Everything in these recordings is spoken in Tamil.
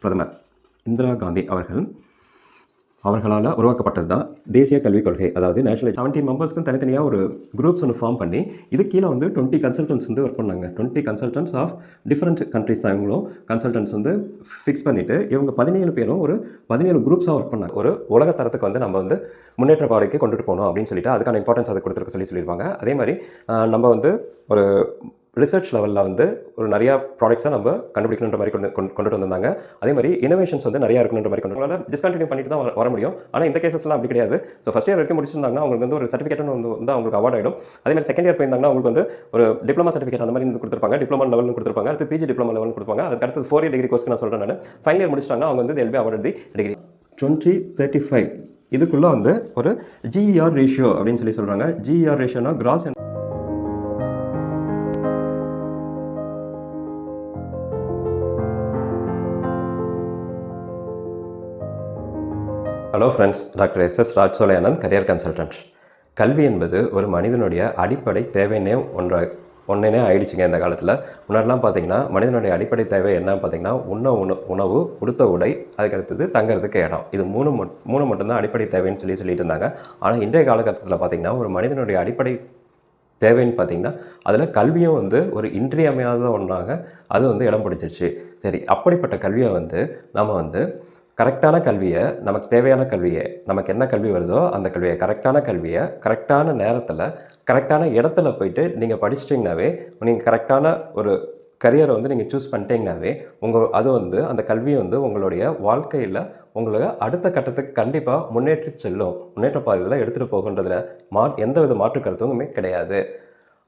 பிரதமர் இந்திரா காந்தி அவர்களால் உருவாக்கப்பட்டது தான் தேசிய கல்விக் கொள்கை. அதாவது நேஷனல் 17 மெம்பர்ஸ்க்கும் தனித்தனியாக ஒரு குரூப்ஸ் ஒன்று ஃபார்ம் பண்ணி இது கீழே வந்து 20 கன்சல்டன்ட்ஸ் வந்து ஒர்க் பண்ணாங்க. 20 கன்சல்டன்ட்ஸ் ஆஃப் டிஃப்ரெண்ட் கண்ட்ரிஸ் தான் இவங்களும் கன்சல்டன்ட்ஸ் வந்து ஃபிக்ஸ் பண்ணிவிட்டு இவங்க 17 பேரும் ஒரு 17 குரூப்ஸாக ஒர்க் பண்ணாங்க. ஒரு உலக தரத்துக்கு வந்து நம்ம வந்து முன்னேற்ற பாதைக்கு கொண்டுட்டு போகணும் அப்படின்னு சொல்லிட்டு அதுக்கான இம்பார்ட்டன்ஸ் அதை கொடுத்துருக்க சொல்லியிருப்பாங்க. அதே மாதிரி நம்ம வந்து ஒரு ரிசர்ச் லெவலில் வந்து ஒரு நிறையா ப்ராடக்ட்ஸை நம்ம கண்டுபிடிக்கணுன்ற மாதிரி கொண்டுட்டு வந்திருந்தாங்க. அதே மாதிரி இனோவேஷன்ஸ் வந்து நிறையா இருக்கணுன்ற மாதிரி கொண்டு டிஸ்கண்டினியூ பண்ணிட்டு தான் வர முடியும். ஆனால் இந்த கேசஸ்லாம் அப்படி கிடையாது. ஸோ ஃபஸ்ட் இயர் வரைக்கும் முடிச்சிருந்தாங்கன்னா அவங்களுக்கு வந்து ஒரு சர்டிஃபிகேட் வந்து அவங்களுக்கு அவார்ட் ஆகிடும். அதே மாதிரி செகண்ட் இயர் போயிருந்தாங்கன்னா அவங்களுக்கு வந்து ஒரு டிப்ளமா சர்டிஃபிகேட் அந்த மாதிரி கொடுத்துருப்பாங்க. டிப்ளமா லெவலில் கொடுத்துருப்பாங்க. அடுத்து பிஜி டிப்ளமா லெவலில் கொடுப்பாங்க. அதுக்கு அடுத்து 4 இயர் டிகிரி கோர்ஸ்க்கு நான் சொல்கிறேன். நான் ஃபைனல் இயர் முடிச்சிட்டாங்கன்னா அவங்க வந்து எல்பி அவார்ட் தி டிகிரி 2035 இதுக்குள்ளே வந்து ஒரு ஜிஇஆர் ரேஷியோ அப்படின்னு சொல்லி சொல்கிறாங்க. ஜிஇஆர் ரேஷியோனா gross. Hello friends, doctor S Rajsolaiyanand, career consultant. கல்வி என்பது ஒரு மனிதனுடைய அடிப்படை தேவைன்னே ஒன்றே ஆயிடுச்சுங்க இந்த காலத்தில். முன்னாடிலாம் பார்த்தீங்கன்னா மனிதனுடைய அடிப்படை தேவை என்ன பார்த்தீங்கன்னா உணவு, உடுத்த உடை, அதுக்கடுத்தது தங்கிறதுக்கு இடம். இது மூணு மட்டும்தான் அடிப்படை தேவைன்னு சொல்லிட்டு இருந்தாங்க. ஆனால் இன்றைய காலகட்டத்தில் பார்த்தீங்கன்னா ஒரு மனிதனுடைய அடிப்படை தேவைன்னு பார்த்தீங்கன்னா அதில் கல்வியும் வந்து ஒரு இன்றியமையாத ஒன்றாக அது வந்து இடம் பிடிச்சிருச்சு. சரி, அப்படிப்பட்ட கல்வியை வந்து நம்ம வந்து கரெக்டான கல்வியை, நமக்கு தேவையான கல்வியை, நமக்கு என்ன கல்வி வருதோ அந்த கல்வியை, கரெக்டான நேரத்தில் கரெக்டான இடத்துல போயிட்டு நீங்கள் படிச்சிட்டிங்கனாவே, நீங்கள் கரெக்டான ஒரு கரியரை வந்து நீங்கள் சூஸ் பண்ணிட்டீங்கனாவே அது வந்து அந்த கல்வியை வந்து உங்களுடைய வாழ்க்கையில் உங்களுக்கு அடுத்த கட்டத்துக்கு கண்டிப்பாக முன்னேற்ற பாதையில் எடுத்துகிட்டு போகின்றதில் எந்த வித மாற்று கருத்துமே கிடையாது.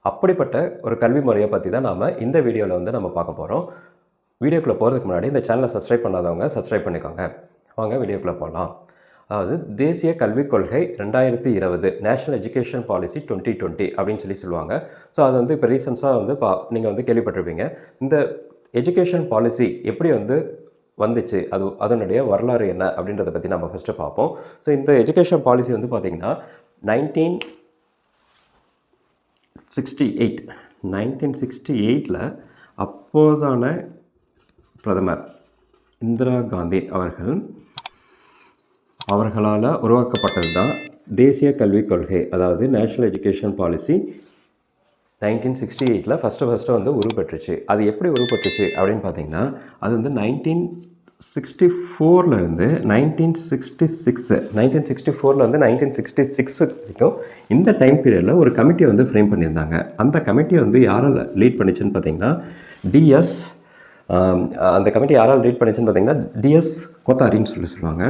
அப்படிப்பட்ட ஒரு கல்வி முறையை பற்றி தான் நாம் இந்த வீடியோவில் வந்து நம்ம பார்க்க போகிறோம். வீடியோக்குள்ளே போகிறதுக்கு முன்னாடி இந்த சேனலை சப்ஸ்கிரைப் பண்ணாதவங்க சப்ஸ்கிரைப் பண்ணிக்கோங்க. வாங்க வீடியோக்குள்ளே போகலாம். அதாவது தேசிய கல்விக் கொள்கை 2020 நேஷனல் எஜுகேஷன் பாலிசி 2020 அப்படின்னு சொல்லுவாங்க. ஸோ அது வந்து இப்போ ரீசன்ஸாக வந்து நீங்கள் வந்து கேள்விப்பட்டிருப்பீங்க. இந்த எஜுகேஷன் பாலிசி எப்படி வந்து வந்துச்சு, அதனுடைய வரலாறு என்ன அப்படின்றத பற்றி நம்ம ஃபஸ்ட்டு பார்ப்போம். ஸோ இந்த எஜுகேஷன் பாலிசி வந்து பார்த்திங்கன்னா 1968 அப்போதான பிரதமர் இந்திரா காந்தி அவர்களால் உருவாக்கப்பட்டது தான் தேசிய கல்விக் கொள்கை. அதாவது நேஷ்னல் எஜுகேஷன் பாலிசி 1968 ஃபஸ்ட்டு வந்து உருப்பெற்றுச்சு. அது எப்படி உருப்பெற்றுச்சு அப்படின்னு பார்த்தீங்கன்னா அது வந்து 1964 1966 வரைக்கும் இந்த டைம் பீரியடில் ஒரு கமிட்டியை வந்து ஃப்ரேம் பண்ணியிருந்தாங்க. அந்த கமிட்டியை வந்து யாரால் லீட் பண்ணிச்சுன்னு பார்த்தீங்கன்னா அந்த கமிட்டி யாரால் லீட் பண்ணிச்சுன்னு பார்த்தீங்கன்னா டிஎஸ் கோத்தாரின்னு சொல்லுவாங்க.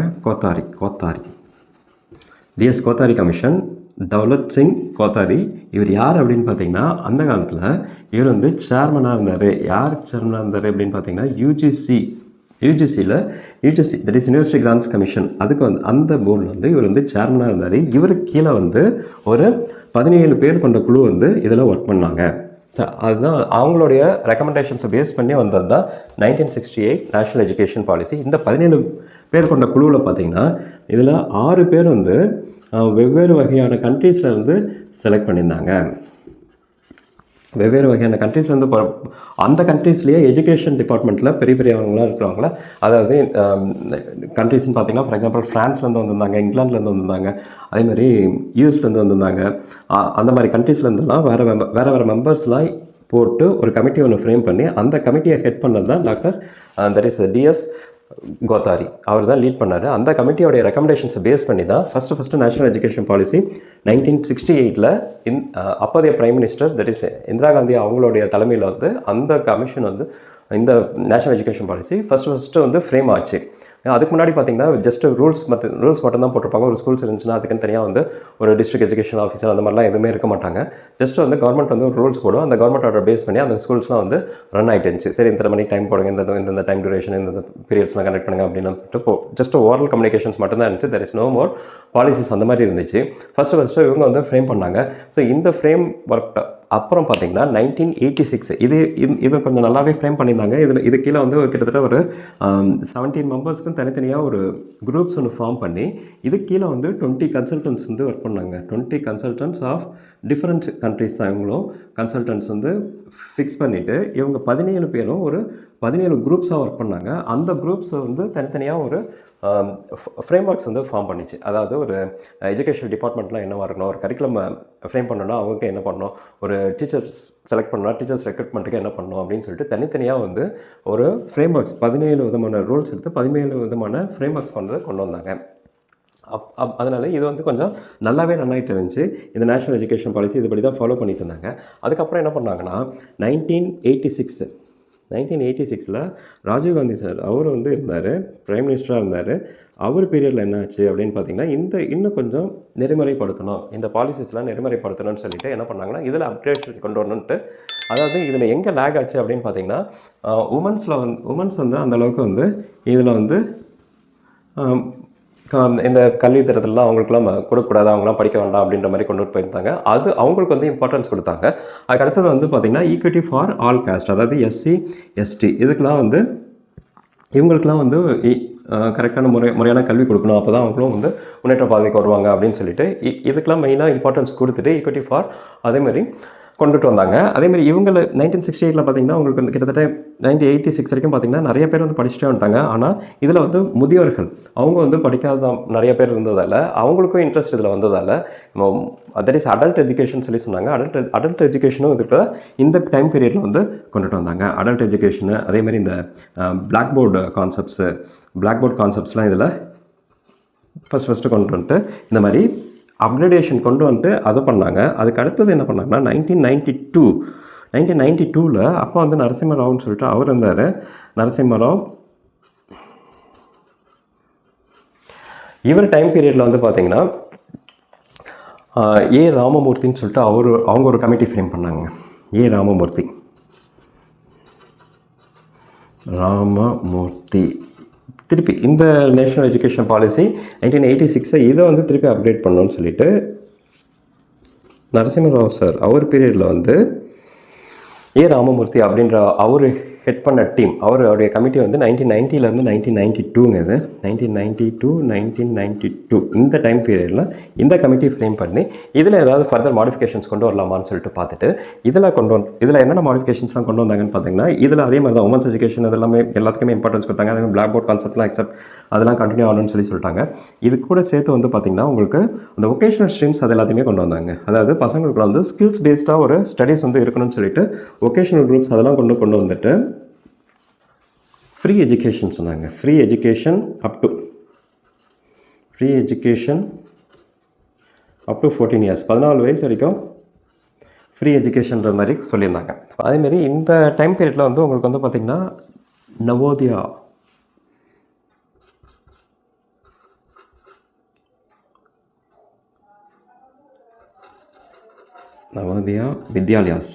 DS Kothari commission, Daulat Singh Kothari. இவர் யார் அப்படின்னு பார்த்தீங்கன்னா அந்த காலத்தில் இவர் வந்து சேர்மனாக இருந்தார். யார் சேர்மனாக இருந்தார் அப்படின்னு பார்த்தீங்கன்னா யூஜிசியில் that is university grants commission, அதுக்கு வந்து அந்த போர்டில் வந்து இவர் வந்து சேர்மனாக இருந்தார். இவருக்கு கீழே வந்து ஒரு 17 பேர் கொண்ட குழு வந்து இதில் ஒர்க் பண்ணாங்க. அதுதான் அவங்களுடைய ரெக்கமெண்டேஷன்ஸை பேஸ் பண்ணி வந்தது தான் 1968 நேஷ்னல் எஜுகேஷன் பாலிசி. இந்த 17 பேர் கொண்ட குழுவில் பார்த்திங்கன்னா இதில் 6 பேர் வந்து வெவ்வேறு வகையான கண்ட்ரீஸில் இருந்து செலக்ட் பண்ணியிருந்தாங்க. வெவ்வேறு வகையான கண்ட்ரீஸ்லேருந்து அந்த கண்ட்ரீஸ்லேயே எஜுகேஷன் டிபார்ட்மெண்ட்டில் பெரியவங்களாம் இருக்கிறவங்கள, அதாவது கண்ட்ரீஸ்ன்னு பார்த்தீங்கன்னா ஃபார் எக்ஸாம்பிள் ஃப்ரான்ஸ்லேருந்து வந்திருந்தாங்க, இங்கிலாந்துலேருந்து வந்திருந்தாங்க, அதேமாதிரி யூஎஸ்லேருந்து வந்திருந்தாங்க. அந்த மாதிரி கண்ட்ரீஸ்லேருந்துலாம் வேறு மெம்பர்ஸ்லாம் போட்டு ஒரு கமிட்டி ஒன்று ஃப்ரேம் பண்ணி அந்த கமிட்டியை ஹெட் பண்ணது தான் doctor that is DS Kothari. அவர் தான் லீட் பண்ணார். அந்த கமிட்டியோடைய ரெக்கமெண்டேஷன்ஸை பேஸ் பண்ணி தான் ஃபஸ்ட்டு நேஷனல் எஜுகேஷன் பாலிசி 1968 அப்போதைய prime minister that is Indira Gandhi அவங்களுடைய தலைமையில் வந்து அந்த கமிஷன் வந்து இந்த நேஷனல் எஜுகேஷன் பாலிசி ஃபஸ்ட்டு வந்து ஃப்ரேம் ஆச்சு. அதுக்கு முன்னாடி பார்த்தீங்கன்னா ஜஸ்ட் ரூல்ஸ் மட்டும் தான் போட்டிருப்பாங்க. ஒரு ஸ்கூல்ஸ் இருந்துச்சுன்னா அதுக்குன்னு தனியாக வந்து ஒரு டிஸ்ட்ரிக்ட் எஜுகேஷன் ஆஃபீஸர் அந்த மாதிரிலாம் எதுவுமே இருக்க மாட்டாங்க. ஜஸ்ட் வந்து கவர்மெண்ட் வந்து ஒரு ரூல்ஸ் போடும். அந்த கவர்மெண்ட் ஆர்டர் பேஸ் பண்ணி அந்த ஸ்கூல்ஸ்லாம் வந்து ரன் ஆகிட்டு இருந்துச்சு. சரி, இந்த மணி டைம் போடுங்க, இந்த டைம் டியூரேஷன், இந்த பீரியட்ஸ்லாம் கனெக்ட் பண்ணுங்க அப்படின்னு ஜஸ்ட் ஓரல் கம்யூனிகேஷன்ஸ் மட்டும் தான் இருந்துச்சு. There is no more policies அந்த மாதிரி இருந்துச்சு. ஃபஸ்ட்டு இவங்க வந்து ஃப்ரேம் பண்ணாங்க. ஸோ இந்த ஃப்ரேம் ஒர்க் அப்புறம் பார்த்தீங்கன்னா 1986 இது கொஞ்சம் நல்லாவே ஃப்ரேம் பண்ணியிருந்தாங்க. இது கீழே வந்து கிட்டத்தட்ட ஒரு 17 மெம்பர்ஸ்க்கும் தனித்தனியாக ஒரு குரூப்ஸ் ஒன்று ஃபார்ம் பண்ணி இது கீழே வந்து 20 கன்சல்டன்ட்ஸ் வந்து ஒர்க் பண்ணாங்க. 20 கன்சல்டன்ட்ஸ் ஆஃப் டிஃப்ரெண்ட் கண்ட்ரிஸ் தான் இவங்களும் கன்சல்டன்ட்ஸ் வந்து ஃபிக்ஸ் பண்ணிவிட்டு இவங்க 17 பேரும் ஒரு 17 குரூப்ஸாக ஒர்க் பண்ணாங்க. அந்த குரூப்ஸை வந்து தனித்தனியாக ஒரு ஃப்ரேம் ஒர்க்ஸ் வந்து ஃபார்ம் பண்ணிச்சு. அதாவது ஒரு எஜுகேஷன் டிபார்ட்மெண்ட்லாம் என்னவாக இருக்கணும், ஒரு கரிக்குலம் ஃப்ரேம் பண்ணணும்னா அவங்க என்ன பண்ணணும், ஒரு டீச்சர்ஸ் செலக்ட் பண்ணணும்னா டீச்சர்ஸ் ரெக்ரூட்மெண்ட்டுக்கு என்ன பண்ணணும் அப்படின்னு சொல்லிட்டு தனித்தனியாக வந்து ஒரு ஃப்ரேம் ஒர்க்ஸ் 17 விதமான ரூல்ஸ் எடுத்து 17 விதமான ஃப்ரேம் ஒர்க்ஸ் கொண்டு வந்தாங்க. அதனால் இது வந்து கொஞ்சம் நல்லாவே நல்லாயிட்டு இருந்துச்சு. இந்த நேஷ்னல் எஜுகேஷன் பாலிசி இதுபடி தான் ஃபாலோ பண்ணிட்டு இருந்தாங்க. அதுக்கப்புறம் என்ன பண்ணாங்கன்னா 1986 ராஜீவ்காந்தி சார் அவர் வந்து இருந்தார், பிரைம் மினிஸ்டராக இருந்தார். அவர் பீரியடில் என்ன ஆச்சு அப்படின்னு பார்த்தீங்கன்னா, இன்னும் கொஞ்சம் நெறிமுறைப்படுத்தணும், இந்த பாலிசிஸ்லாம் நெறிமுறைப்படுத்தணும்னு சொல்லிட்டு என்ன பண்ணாங்கன்னா, இதில் அப்டேஷன் கொண்டு வரணுன்ட்டு. அதாவது இதில் எங்கே லேக் ஆச்சு அப்படின்னு பார்த்தீங்கன்னா, உமன்ஸ் வந்து அந்தளவுக்கு வந்து இதில் வந்து இந்த கல்வி திட்டத்திலலாம் அவங்களுக்குலாம் கொடுக்கக்கூடாது, அவங்களாம் படிக்க வேண்டாம் அப்படின்ற மாதிரி கொண்டு போயிருந்தாங்க. அது அவங்களுக்கு வந்து இம்பார்ட்டன்ஸ் கொடுத்தாங்க. அதுக்கு அடுத்தது வந்து பார்த்திங்கன்னா ஈக்விட்டி ஃபார் ஆல் காஸ்ட், அதாவது எஸ்சி எஸ்டி இதுக்கெலாம் வந்து இவங்களுக்கெலாம் வந்து கரெக்டான முறையான கல்வி கொடுக்கணும், அப்போ தான் அவங்களும் வந்து முன்னேற்ற பாதைக்கு வருவாங்க அப்படின்னு சொல்லிட்டு இதுக்கெலாம் மெயினாக இம்பார்ட்டன்ஸ் கொடுத்துட்டு ஈக்விட்டி ஃபார் அதேமாதிரி கொண்டுட்டு வந்தாங்க. அதேமாதிரி இவங்களை 1968 பார்த்தீங்கன்னா உங்களுக்கு கிட்டத்தட்ட 1986 வரைக்கும் பார்த்திங்கன்னா நிறைய பேர் வந்து படிச்சுட்டே வந்துட்டாங்க. ஆனால் இதில் வந்து முதியோர்கள் அவங்க வந்து படிக்காத நிறைய பேர் இருந்ததால் அவங்களுக்கும் இன்ட்ரெஸ்ட் இதில் வந்ததால் தட் இஸ் அடல்ட் எஜுகேஷன் சொல்லி சொன்னாங்க. அடல்ட் எஜுகேஷனும் இதுக்கு இந்த டைம் பீரியடில் வந்து கொண்டுட்டு வந்தாங்க. அடல்ட் எஜுகேஷனு அதேமாதிரி இந்த பிளாக் போர்டு கான்செப்ட்ஸ்லாம் இதில் ஃபஸ்ட்டு கொண்டு வந்துட்டு இந்த மாதிரி அப்கிரேடேஷன் கொண்டு வந்துட்டு அதை பண்ணாங்க. அதுக்கு அடுத்தது என்ன பண்ணாங்கன்னா 1992 அப்போ வந்து நரசிம்மராவ்னு சொல்லிட்டு அவர் இருந்தார். நரசிம்மராவ் இவர் டைம் பீரியடில் வந்து பார்த்திங்கன்னா ஏ ராமமூர்த்தின்னு சொல்லிட்டு அவங்க ஒரு கமிட்டி ஃப்ரேம் பண்ணாங்க. ஏ ராமமூர்த்தி திருப்பி இந்த நேஷ்னல் எஜுகேஷன் பாலிசி 1986 இதை வந்து திருப்பி அப்டேட் பண்ணணும்னு சொல்லிட்டு நரசிம்மராவ் சார் அவர் பீரியடில் வந்து ஏ ராமமூர்த்தி அப்படின்ற அவர் ஹெட் பண்ண டீம் அவருடைய கமிட்டி வந்து 1990 1992ங்க இது 1992 இந்த டைம் பீரியடில் இந்த கமிட்டி ஃப்ரேம் பண்ணி இதில் ஏதாவது ஃபர்தர் மாடிஃபிகேஷன்ஸ் கொண்டு வரலாமான்னு சொல்லிட்டு பார்த்துட்டு இதில் என்னென்ன மாடிஃபிகேஷன்ஸ்லாம் கொண்டு வந்தாங்கன்னு பார்த்தீங்கன்னா இதில் அதே மாதிரி தான் உமன்ஸ் எஜுகேஷன் அதெல்லாமே எல்லாத்துக்குமே இம்பார்ட்டன்ஸ் கொடுத்தாங்க. அதே பிளாக் போர்ட் கான்செப்ட்லாம் அதெல்லாம் கண்டினியூ ஆகணும்னு சொல்லிட்டாங்க. இது கூட சேர்த்து வந்து பார்த்திங்கன்னா உங்களுக்கு அந்த வொகேஷனல் ஸ்ட்ரீம்ஸ் அது எல்லாத்தையுமே கொண்டு வந்தாங்க. அதாவது பசங்களுக்கு வந்து ஸ்கில்ஸ் பேஸ்டாக ஒரு ஸ்டடீஸ் வந்து இருக்கணும்னு சொல்லிட்டு வொகேஷனல் குரூப்ஸ் அதெல்லாம் கொண்டு வந்துட்டு ஃப்ரீ எஜுகேஷன் சொன்னாங்க. Free education up to 14 years 14 வயசு வரைக்கும் ஃப்ரீ எஜுகேஷன்ற மாதிரி சொல்லியிருந்தாங்க. அதேமாரி இந்த டைம் பீரியடில் வந்து உங்களுக்கு வந்து பார்த்திங்கன்னா நவோதயா வித்யாலயாஸ்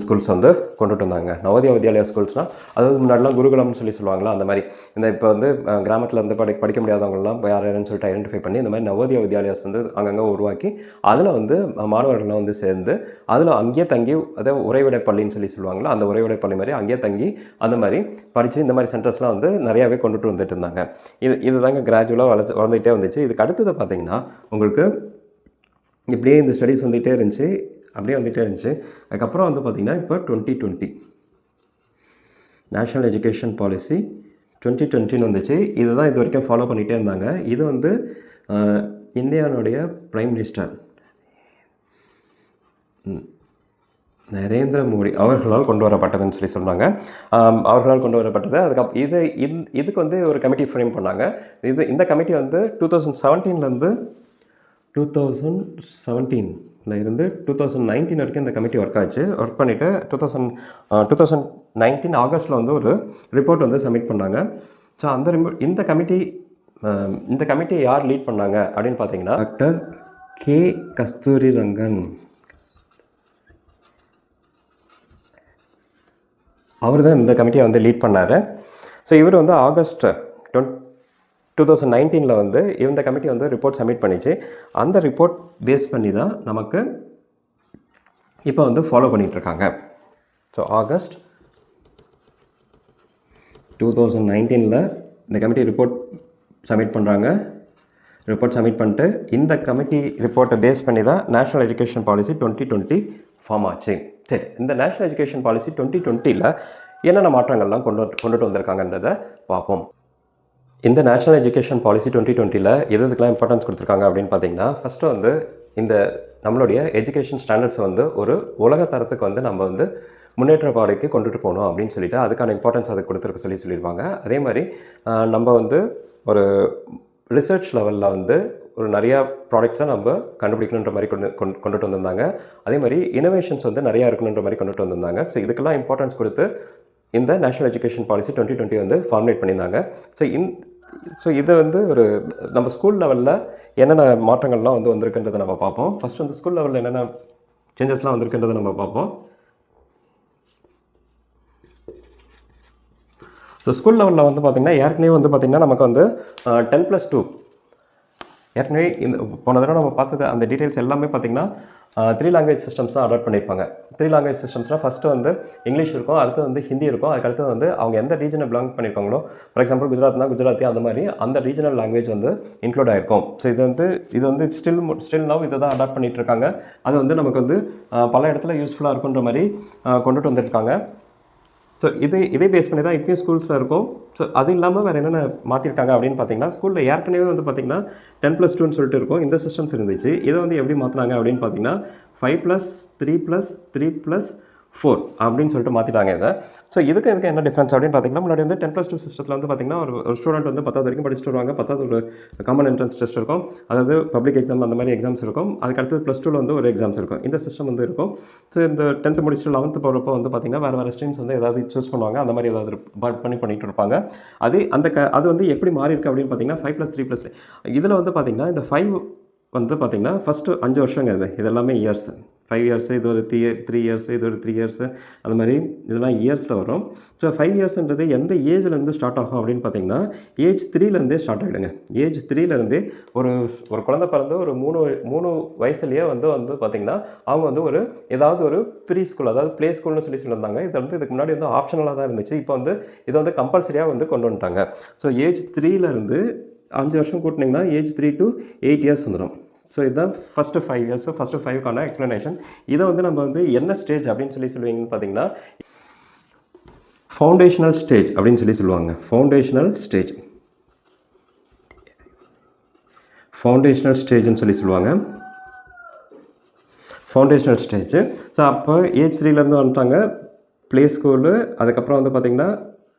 ஸ்கூல்ஸ் வந்து கொண்டுட்டு வந்தாங்க. நவோதயா வித்யாலயா ஸ்கூல்ஸ்னால் அதாவது முன்னாடிலாம் குருகுலம்னு சொல்லுவாங்களா, அந்த மாதிரி இந்த இப்போ வந்து கிராமத்தில் வந்து படிக்க முடியாதவங்களாம் யாருன்னு சொல்லிட்டு ஐடென்டிஃபை பண்ணி இந்த மாதிரி நவோதயா வித்யாலயாஸ் வந்து அங்கங்கே உருவாக்கி அதில் வந்து மாணவர்கள்லாம் வந்து சேர்ந்து அதில் அங்கேயே தங்கி அதாவது உறைவிடை பள்ளின்னு சொல்லுவாங்களா, அந்த உறைவிடை பள்ளி மாதிரி அங்கேயே தங்கி அந்த மாதிரி படித்து இந்த மாதிரி சென்டர்ஸ்லாம் வந்து நிறையாவே கொண்டுட்டு வந்துட்டு இருந்தாங்க. இது தாங்க கிராஜுவலாக வளர்ந்துகிட்டே வந்துச்சு. இதுக்கு அடுத்தது பார்த்திங்கன்னா உங்களுக்கு இப்படியே இந்த ஸ்டடீஸ் வந்துகிட்டே இருந்துச்சு. அதுக்கப்புறம் வந்து பார்த்திங்கன்னா இப்போ 2020 நேஷ்னல் எஜுகேஷன் பாலிசி 2020 வந்துச்சு. இது தான் இது வரைக்கும் ஃபாலோ பண்ணிகிட்டே இருந்தாங்க. இது வந்து இந்தியாவுடைய பிரைம் மினிஸ்டர் நரேந்திர மோடி அவர்களால் கொண்டு வரப்பட்டதுன்னு சொன்னாங்க. அவர்களால் கொண்டு வரப்பட்டது. இதுக்கு வந்து ஒரு கமிட்டி ஃப்ரேம் பண்ணாங்க. இந்த கமிட்டி வந்து 2019 வரைக்கும் இந்த கமிட்டி ஒர்க் பண்ணிவிட்டு 2019 ஆகஸ்ட்டில் வந்து ஒரு ரிப்போர்ட் வந்து சப்மிட் பண்ணாங்க. ஸோ இந்த கமிட்டி யார் லீட் பண்ணாங்க அப்படின்னு பார்த்தீங்கன்னா டாக்டர் கே கஸ்தூரிரங்கன். அவர் தான் இந்த கமிட்டியை வந்து லீட் பண்ணார். ஸோ இவர் வந்து ஆகஸ்ட் 2019 வந்து இந்த கமிட்டி வந்து ரிப்போர்ட் சப்மிட் பண்ணிச்சு. அந்த ரிப்போர்ட் பேஸ் பண்ணி தான் நமக்கு இப்போ வந்து ஃபாலோ பண்ணிகிட்ருக்காங்க. ஸோ ஆகஸ்ட் 2019 இந்த கமிட்டி ரிப்போர்ட் சப்மிட் பண்ணுறாங்க. ரிப்போர்ட் சப்மிட் பண்ணிட்டு இந்த கமிட்டி ரிப்போர்ட்டை பேஸ் பண்ணி தான் நேஷ்னல் எஜுகேஷன் பாலிசி 2020 ஃபார்ம் ஆச்சு. சரி, இந்த நேஷ்னல் எஜுகேஷன் பாலிசி 2020ல் என்னென்ன மாற்றங்கள்லாம் கொண்டுட்டு வந்திருக்காங்கன்றதை பார்ப்போம். இந்த நேஷ்னல் எஜுகேஷன் பாலிசி 2020ல் எதுக்கெல்லாம் இம்பார்ட்டன்ஸ் கொடுத்துருக்காங்க அப்படின்னு பார்த்தீங்கன்னா, ஃபஸ்ட்டு வந்து இந்த நம்மளுடைய எஜுகேஷன் ஸ்டாண்டர்ட்ஸை வந்து ஒரு உலக தரத்துக்கு வந்து நம்ம வந்து முன்னேற்ற பாதைக்கு கொண்டுட்டு போகணும் அப்படின்னு சொல்லிட்டு அதுக்கான இம்பார்ட்டன்ஸ் அதை கொடுத்துருக்க சொல்லியிருப்பாங்க. அதே மாதிரி நம்ம வந்து ஒரு ரிசர்ச் லெவலில் வந்து ஒரு நிறையா ப்ராடக்ட்ஸை நம்ம கண்டுபிடிக்கணுன்ற மாதிரி கொண்டுட்டு வந்திருந்தாங்க. அதே மாதிரி இனோவேஷன்ஸ் வந்து நிறையா இருக்கணுன்ற மாதிரி கொண்டுட்டு வந்திருந்தாங்க. ஸோ இதுக்கெல்லாம் இம்பார்ட்டன்ஸ் கொடுத்து இந்த நேஷ்னல் எஜுகேஷன் பாலிசி 2020 வந்து ஃபார்முலேட் பண்ணியிருந்தாங்க. ஸோ இதை வந்து ஒரு நம்ம ஸ்கூல் லெவலில் என்னென்ன மாற்றங்கள்லாம் வந்து வந்திருக்குன்றதை நம்ம பார்ப்போம். ஃபஸ்ட்டு வந்து ஸ்கூல் லெவலில் என்னென்ன சேஞ்சஸ்லாம் வந்திருக்குன்றதை நம்ம பார்ப்போம். ஸோ ஸ்கூல் லெவலில் வந்து பார்த்திங்கன்னா ஏற்கனவே வந்து பார்த்திங்கன்னா நமக்கு வந்து 10+2 ஏற்கனவே இந்த போன தடவை நம்ம பார்த்தது அந்த டீட்டெயில்ஸ் எல்லாமே பார்த்திங்கன்னா 3 லாங்குவேஜ் சிஸ்டம்ஸ் தான் அடாப்ட் பண்ணியிருப்பாங்க. 3 லாங்குவேஜ் சிஸ்டம்ஸ்னால் ஃபஸ்ட்டு வந்து இங்கிலீஷ் இருக்கும், அடுத்து வந்து ஹிந்தி இருக்கும், அதுக்கடுத்து வந்து அவங்க எந்த ரீஜனை பிலாங் பண்ணியிருக்காங்களோ, ஃபார் எக்ஸாம்பிள் குஜராத்னா குஜராத்தி, அந்த மாதிரி அந்த ரீஜனல் லாங்குவேஜ் வந்து இன்க்ளூட் ஆகிருக்கும். ஸோ இது வந்து ஸ்டில் நவ் இதை தான் அடாப்ட் பண்ணிகிட்டு இருக்காங்க. அது வந்து நமக்கு வந்து பல இடத்துல யூஸ்ஃபுல்லாக இருக்குன்ற மாதிரி கொண்டுட்டு வந்துருக்காங்க. ஸோ இதே பேஸ் பண்ணி தான் இப்போயும் ஸ்கூல்ஸில் இருக்கும். ஸோ அது இல்லாமல் வேறு என்னென்ன மாற்றிருக்காங்க அப்படின்னு பார்த்தீங்கன்னா, ஸ்கூலில் ஏற்கனவே வந்து பார்த்திங்கன்னா 10+2ன்னு சொல்லிட்டு இருக்கும், இந்த சிஸ்டம்ஸ் இருந்துச்சு. இதை வந்து எப்படி மாற்றினாங்க அப்படின்னு பார்த்தீங்கன்னா 5+3+3+4 அப்படின்னு சொல்லிட்டு மாற்றிட்டாங்க இதை. ஸோ இதுக்கு என்ன டிஃப்ரென்ஸ் அப்படின்னு பார்த்தீங்கன்னா, முன்னாடி வந்து 10+2 சிஸ்டத்தில் வந்து பார்த்திங்கன்னா ஒரு ஸ்டூடெண்ட் வந்து 10th வரைக்கும் படிச்சுட்டு வருவாங்க. 10th ஒரு காமன் என்ட்ரன்ஸ் டெஸ்ட் இருக்கும், அதாவது பப்ளிக் எக்ஸாம் அந்த மாதிரி எக்ஸாம்ஸ் இருக்கும். அதுக்கு அடுத்தது +2ல் வந்து ஒரு எக்ஸாம்ஸ் இருக்கும். இந்த சிஸ்டம் வந்து இருக்கும். ஸோ இந்த 10th முடிச்சுட்டு 11th போகிறப்போ வந்து பார்த்திங்கன்னா வேறு ஸ்ட்ரீம்ஸ் வந்து ஏதாவது சூஸ் பண்ணுவாங்க, அந்த மாதிரி ஏதாவது பண்ணிட்டு இருப்பாங்க. அது வந்து எப்படி மாறி இருக்குது அப்படின்னு பார்த்தீங்கன்னா 5+3+3 இதில் வந்து பார்த்திங்கன்னா இந்த 5 வந்து பார்த்திங்கன்னா ஃபஸ்ட்டு 5 வருஷங்க இது எல்லாமே இயர்ஸ். 5 இயர்ஸ், இது ஒரு 3 இயர்ஸ், இது ஒரு 3 இயர்ஸ், அந்த மாதிரி இதெல்லாம் இயர்ஸில் வரும். ஸோ 5 இயர்ஸ்ன்றது எந்த ஏஜ்லேருந்து ஸ்டார்ட் ஆகும் அப்படின்னு பார்த்தீங்கன்னா ஏஜ் 3லேருந்தே ஸ்டார்ட் ஆகிடுங்க. ஏஜ் 3லேருந்தே ஒரு குழந்தை பிறந்து ஒரு 3 வயசுலேயே வந்து பார்த்திங்கன்னா அவங்க வந்து ஏதாவது ஒரு ப்ரீ ஸ்கூல், அதாவது ப்ளே ஸ்கூல்னு சொல்லியிருந்தாங்க. இது வந்து இதுக்கு முன்னாடி வந்து ஆப்ஷனலாக தான் இருந்துச்சு. இப்போ வந்து இதை வந்து கம்பல்சரியாக வந்து கொண்டு வந்துட்டாங்க. ஸோ ஏஜ் 3லேருந்து 5 வருஷம் கூட்டினீங்கன்னா ஏஜ் 3 to 8 இயர்ஸ் வந்துடும். ஸோ இதுதான் ஃபஸ்ட்டு 5 இயர்ஸ், ஃபஸ்ட்டு 5க்கான எக்ஸ்ப்ளனேஷன். இதை வந்து நம்ம வந்து என்ன ஸ்டேஜ் அப்படின்னு சொல்லுவீங்கன்னு பார்த்தீங்கன்னா ஃபவுண்டேஷனல் ஸ்டேஜ் அப்படின்னு சொல்லுவாங்க. ஃபவுண்டேஷனல் ஸ்டேஜ்னு சொல்லுவாங்க. Foundational stage. ஸோ அப்போ ஏஜ் 3லேருந்து வந்துட்டாங்க. ப்ளே ஸ்கூலு, அதுக்கப்புறம் வந்து பார்த்திங்கன்னா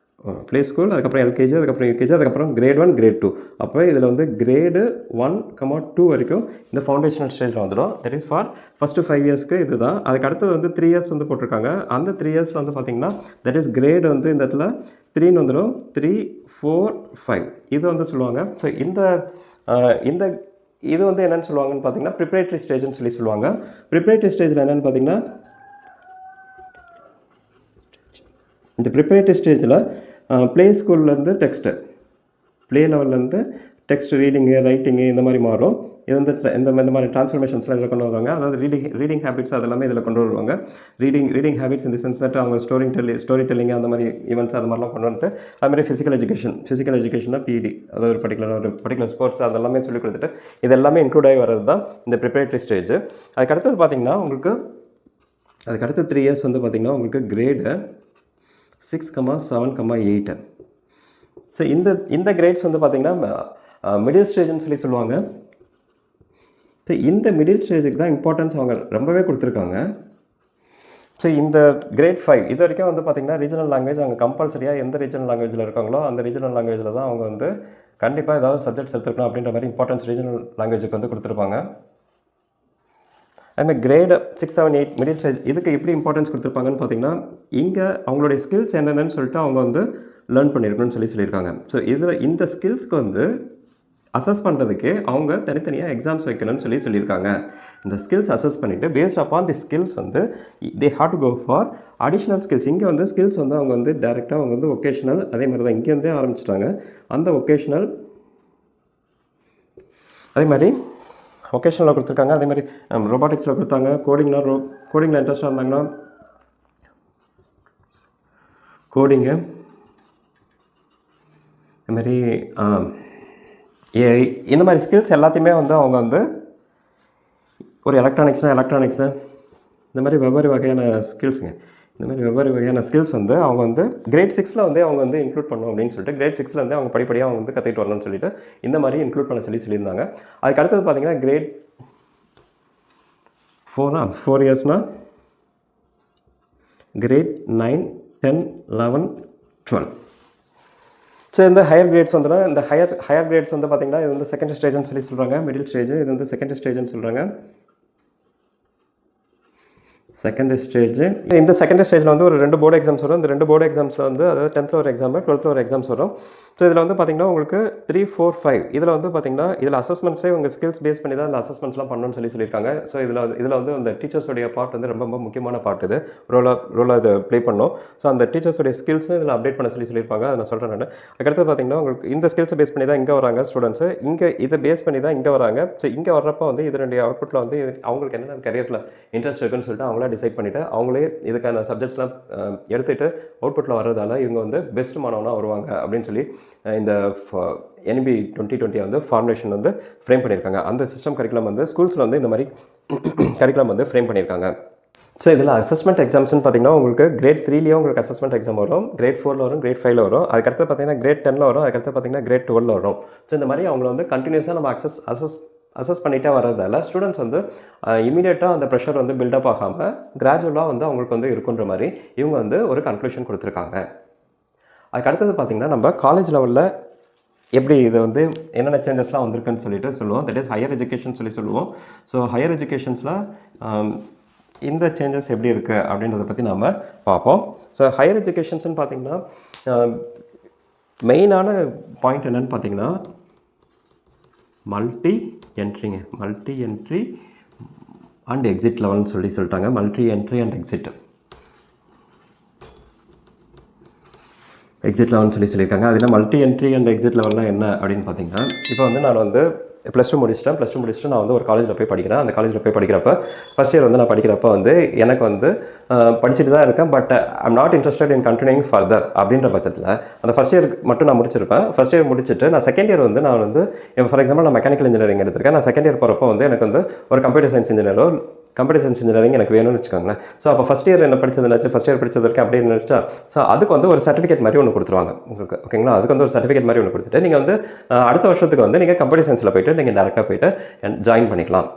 ப்ளே ஸ்கூல், அதுக்கப்புறம் எல்கேஜி, அதுக்கப்புறம் யூகேஜி, அதுக்கப்புறம் கிரேட் 1, கிரேட் 2. அப்போ இதில் வந்து கிரேடு 1, 2 வரைக்கும் இந்த ஃபவுண்டேஷனல் ஸ்டேஜில் வந்துடும். தட் இஸ் ஃபார் ஃபஸ்ட்டு 5 இயர்ஸ்க்கு இது தான். அதுக்கு அடுத்தது வந்து 3 இயர்ஸ் வந்து போட்டிருக்காங்க. அந்த 3 இயர்ஸில் வந்து பார்த்திங்கன்னா தட் இஸ் கிரேடு வந்து இந்த இடத்துல 3ன்னு வந்துடும். 3, 4, 5 இது வந்து சொல்லுவாங்க. ஸோ இந்த இது வந்து என்னென்னு சொல்லுவாங்கன்னு பார்த்தீங்கன்னா ப்ரிப்பரேட்டரி ஸ்டேஜ்னு சொல்லுவாங்க. ப்ரிப்பரேட்டரி ஸ்டேஜில் என்னென்னு பார்த்தீங்கன்னா இந்த ப்ரிப்பரேட்டரி ஸ்டேஜில் ப்ளே ஸ்கூல்லேருந்து டெக்ஸ்ட்டு, ப்ளே லெவல்லேருந்து டெக்ஸ்ட் ரீடிங்கு, ரைட்டிங்கு இந்த மாதிரி மாறும். இது வந்து இந்த மாதிரி ட்ரான்ஸ்ஃபர்மேஷன்ஸ்லாம் இதில் கொண்டு வருவாங்க. அதாவது ரீடிங் ஹேபிட்ஸ் அதெல்லாமே இதில் கொண்டு வருவாங்க. ரீடிங் ஹேபிட்ஸ் இந்த சென்ஸ் தட் அவங்க ஸ்டோரி டெல்லிங் அந்த மாதிரி ஈவெண்ட்ஸ் அது மாதிரிலாம் கொண்டு வந்துட்டு, அதுமாதிரி ஃபிசிக்கல் எஜுகேஷன்னா பிடி, அதாவது ஒரு பர்டிகுலர் ஸ்போர்ட்ஸ் அதெல்லாமே சொல்லிக் கொடுத்துட்டு இது எல்லாமே இன்க்ளூட் ஆகி வர்றது தான் இந்த ப்ரிப்பரேட்டரி ஸ்டேஜ். அதுக்கு அடுத்தது பார்த்திங்கன்னா உங்களுக்கு அதுக்கு அடுத்த 3 இயர்ஸ் வந்து பார்த்திங்கன்னா உங்களுக்கு கிரேடு 6, 7, 8. ஸோ இந்த கிரேட்ஸ் வந்து பார்த்திங்கன்னா மிடில் ஸ்டேஜ்னு சொல்லுவாங்க. ஸோ இந்த மிடில் ஸ்டேஜுக்கு தான் இம்பார்ட்டன்ஸ் அவங்க ரொம்பவே கொடுத்துருக்காங்க. ஸோ இந்த கிரேட் 5 இது வரைக்கும் வந்து பார்த்திங்கன்னா ரீஜனல் லாங்குவேஜ் அவங்க கம்பல்சரியாக எந்த ரீஜனல் லாங்குவேஜில் இருக்காங்களோ அந்த ரீஜனல் லாங்குவேஜில் தான் அவங்க வந்து கண்டிப்பாக ஏதாவது சப்ஜெக்ட்ஸ் எடுத்துருக்கணும் அப்படின்ற மாதிரி இம்பார்ட்டன்ஸ் ரீஜனல் லாங்குவேஜுக்கு வந்து கொடுத்துருப்பாங்க. அதுமாதிரி கிரேடு 6, 7, 8 மிடில் ஸ்டேஜ் இதுக்கு எப்படி இம்பார்ட்டன்ஸ் கொடுத்துருப்பாங்கன்னு பார்த்தீங்கன்னா இங்கே அவங்களுடைய ஸ்கில்ஸ் என்னென்னு சொல்லிட்டு அவங்க வந்து லேர்ன் பண்ணியிருக்கணும்னு சொல்லியிருக்காங்க. ஸோ இந்த ஸ்கில்ஸ்க்கு வந்து அசஸ் பண்ணுறதுக்கு அவங்க தனித்தனியாக எக்ஸாம்ஸ் வைக்கணும்னு சொல்லியிருக்காங்க. இந்த ஸ்கில்ஸ் அசஸ் பண்ணிவிட்டு பேஸ்ட் அப்பான் தி ஸ்கில்ஸ் வந்து they have to go for additional skills. இங்கே வந்து ஸ்கில்ஸ் வந்து அவங்க வந்து டேரெக்டாக அவங்க வந்து ஒகேஷ்னல் அதே மாதிரி தான் இங்கேருந்தே ஆரம்பிச்சிட்டாங்க. அந்த ஒகேஷ்னல் அதே மாதிரி ஒகேஷனில் கொடுத்துருக்காங்க. அதே மாதிரி ரொபாட்டிக்ஸில் கொடுத்தாங்க. கோடிங்கில் இன்ட்ரெஸ்ட்டாக இருந்தாங்கன்னா கோடிங்கு, அதுமாரி ஏஐ இந்த மாதிரி ஸ்கில்ஸ் எல்லாத்தையுமே வந்து அவங்க வந்து ஒரு எலக்ட்ரானிக்ஸு இந்த மாதிரி வெவ்வேறு வகையான ஸ்கில்ஸுங்க. இந்த மாதிரி வெவ்வேறு வகையான ஸ்கில்ஸ் வந்து அவங்க வந்து கிரேட் 6ல் வந்து அவங்க வந்து இன்க்ளூட் பண்ணணும் அப்படின்னு சொல்லிட்டு கிரேட் 6ல் வந்து அவங்க படிப்படியாக அவங்க வந்து கற்றுக்கிட்டு வரணும்னு சொல்லிட்டு இந்த மாதிரி இன்க்ளூட் பண்ண சொல்லியிருந்தாங்க. அதுக்கு அடுத்தது பார்த்தீங்கன்னா கிரேட் 4 இயர்ஸ்னால் கிரேட் 9, 10, 11, 12. ஸோ இந்த ஹையர் கிரேட்ஸ் வந்துன்னா இந்த ஹையர் கிரேட்ஸ் வந்து பார்த்திங்கன்னா இது வந்து செகண்ட் ஸ்டேஜ்னு சொல்லி சொல்கிறாங்க. மிடில் ஸ்டேஜ் இது வந்து செகண்ட் ஸ்டேஜ்னு சொல்கிறாங்க. செகண்ட் ஸ்டேஜ் இந்த செகண்ட் ஸ்டேஜில் வந்து ஒரு 2 போர்டு எக்ஸாம்ஸ் வரும். இந்த 2 போர்டு எக்ஸாம்ஸில் வந்து அதாவது 10th ஒரு எக்ஸாமு 12th ஒரு எக்ஸாம்ஸ் வரும். ஸோ இதில் வந்து பார்த்திங்கன்னா உங்களுக்கு 3, 4, 5 இதில் வந்து பார்த்திங்கன்னா இதில் அசஸ்மெண்ட்ஸே உங்கள் ஸ்கில்ஸ் பேஸ் பண்ணி தான் இந்த அசஸ்மெண்ட்ஸ்லாம் பண்ணணும்னு சொல்லியிருக்காங்க. ஸோ இதில் வந்து அந்த டீச்சர்ஸோடைய பார்ட் வந்து ரொம்ப முக்கியமான பார்ட். இது ரோலாக இதை ப்ளே பண்ணணும். ஸோ அந்த டீச்சர்ஸோடைய ஸ்கில்ஸும் இதில் அப்டேட் பண்ண சொல்லியிருப்பாங்க. அதை நான் சொல்கிறேன் நான். அதுக்கடுத்து பார்த்திங்கன்னா உங்களுக்கு இந்த ஸ்கில்ஸை பேஸ் பண்ணி தான் இங்கே வராங்க ஸ்டூடெண்ட்ஸு. இதை பேஸ் பண்ணி தான் இங்கே வராங்க. ஸோ இங்கே வர்றப்போ வந்து இதனுடைய அவுட்புட்டில் வந்து அவங்களுக்கு என்னென்ன கரியரில் இன்ட்ரெஸ்ட் இருக்குன்னு சொல்லிட்டு அவங்களா டிசைட் பண்ணிவிட்டு அவங்களே இதுக்கான சப்ஜெக்ட்ஸ்லாம் எடுத்துகிட்டு அவுட்புட்டில் வர்றதால இவங்க வந்து பெஸ்ட் மாணவனாக வருவாங்க அப்படின்னு சொல்லி இந்த NEP 2020 வந்து ஃபார்முலேஷன் வந்து ஃப்ரேம் பண்ணியிருக்காங்க. அந்த சிஸ்டம் கரிக்குலம் வந்து ஸ்கூல்ஸில் வந்து இந்த மாதிரி கரிக்குலம் வந்து ஃப்ரேம் பண்ணியிருக்காங்க. ஸோ இதில் அசஸ்மெண்ட் எக்ஸாம்ஸ்னு பார்த்தீங்கன்னா உங்களுக்கு கிரேட் 3லேயும் உங்களுக்கு அசஸ்மெண்ட் எக்ஸாம் வரும், கிரேட் 4ல் வரும், கிரேட் 5ல் வரும், அதுக்கடுத்து பார்த்தீங்கன்னா கிரேட் 10ல் வரும், அதுக்கடுத்து பார்த்தீங்கன்னா கிரேட் 12ல் வரும். ஸோ இந்த மாதிரி அவங்கள வந்து கண்டினியூஸாக நம்ம அசஸ் பண்ணிகிட்டே வர்றதால ஸ்டூடெண்ட்ஸ் வந்து இமீடியட்டாக அந்த ப்ரெஷர் வந்து பில்டப் ஆகாமல் கிராஜுவலாக வந்து அவங்களுக்கு வந்து இருக்குன்ற மாதிரி இவங்க வந்து ஒரு கன்க்ளூஷன் கொடுத்துருக்காங்க. அதுக்கு அடுத்தது பார்த்திங்கன்னா நம்ம காலேஜ் லெவலில் எப்படி இது வந்து என்னென்ன சேஞ்சஸ்லாம் வந்திருக்குன்னு சொல்லிட்டு சொல்லுவோம். தட் இஸ் ஹையர் எஜுகேஷன் சொல்லுவோம். ஸோ ஹையர் எஜுகேஷன்ஸில் இந்த சேஞ்சஸ் எப்படி இருக்குது அப்படின்றத பற்றி நம்ம பார்ப்போம். ஸோ ஹையர் எஜுகேஷன்ஸ்னு பார்த்திங்கன்னா மெயினான பாயிண்ட் என்னென்னு பார்த்திங்கன்னா மல்டி என்ட்ரி அண்ட் எக்ஸிட் லெவல்னு சொல்லிட்டாங்க. மல்டி என்ட்ரி அண்ட் எக்ஸிட் லெவல்னு சொல்லியிருக்காங்க. அதில் மல்டி என்ட்ரி அண்ட் எக்ஸிட் லெவல்னால் என்ன அப்படின்னு பார்த்தீங்கன்னா இப்போ வந்து நான் வந்து +2 முடிச்சுட்டு நான் வந்து ஒரு காலேஜில் போய் படிக்கிறேன். அந்த காலேஜில் போய் படிக்கிறப்ப ஃபஸ்ட் இயர் வந்து நான் படிக்கிறப்ப வந்து எனக்கு வந்து படிச்சுட்டு தான் இருக்கேன். But I'm not interested in continuing further அப்படின்ற பட்சத்தில் அந்த ஃபஸ்ட் இயர் மட்டும் நான் முடிச்சிருப்பேன். ஃபஸ்ட் இயர் முடிச்சுட்டு நான் செகண்ட் இயர் வந்து நான் வந்து ஃபார் எக்ஸாம்பிள் நான் மெக்கானிக்கல் இன்ஜினியரிங் எடுத்திருக்கேன். நான் செகண்ட் இயர் போகிறப்போ வந்து எனக்கு வந்து ஒரு கம்ப்யூட்டர் சயின்ஸ் இன்ஜினியரிங் எனக்கு வேணும்னு வச்சுக்கோங்களேன். ஸோ அப்போ ஃபஸ்ட் இயர் என்ன படிச்சதுனாச்சு ஃபஸ்ட் இயர் படிச்சது வரைக்கும் அப்படியே நினச்சா ஸோ அதுக்கு வந்து ஒரு சர்டிஃபிகேட் மாதிரி ஒன்று கொடுத்துருவாங்க உங்களுக்கு. ஓகேங்களா? அதுக்கு வந்து ஒரு சர்டிஃபிகேட் மாதிரி ஒன்று கொடுத்துட்டு நீங்கள் வந்து அடுத்த வருஷத்துக்கு வந்து நீங்கள் கம்ப்யூட்டர் சயின்ஸில் போய்ட்டு நீங்கள் டேரெக்டாக போய்ட்டு ஜாயின் பண்ணிக்கலாம்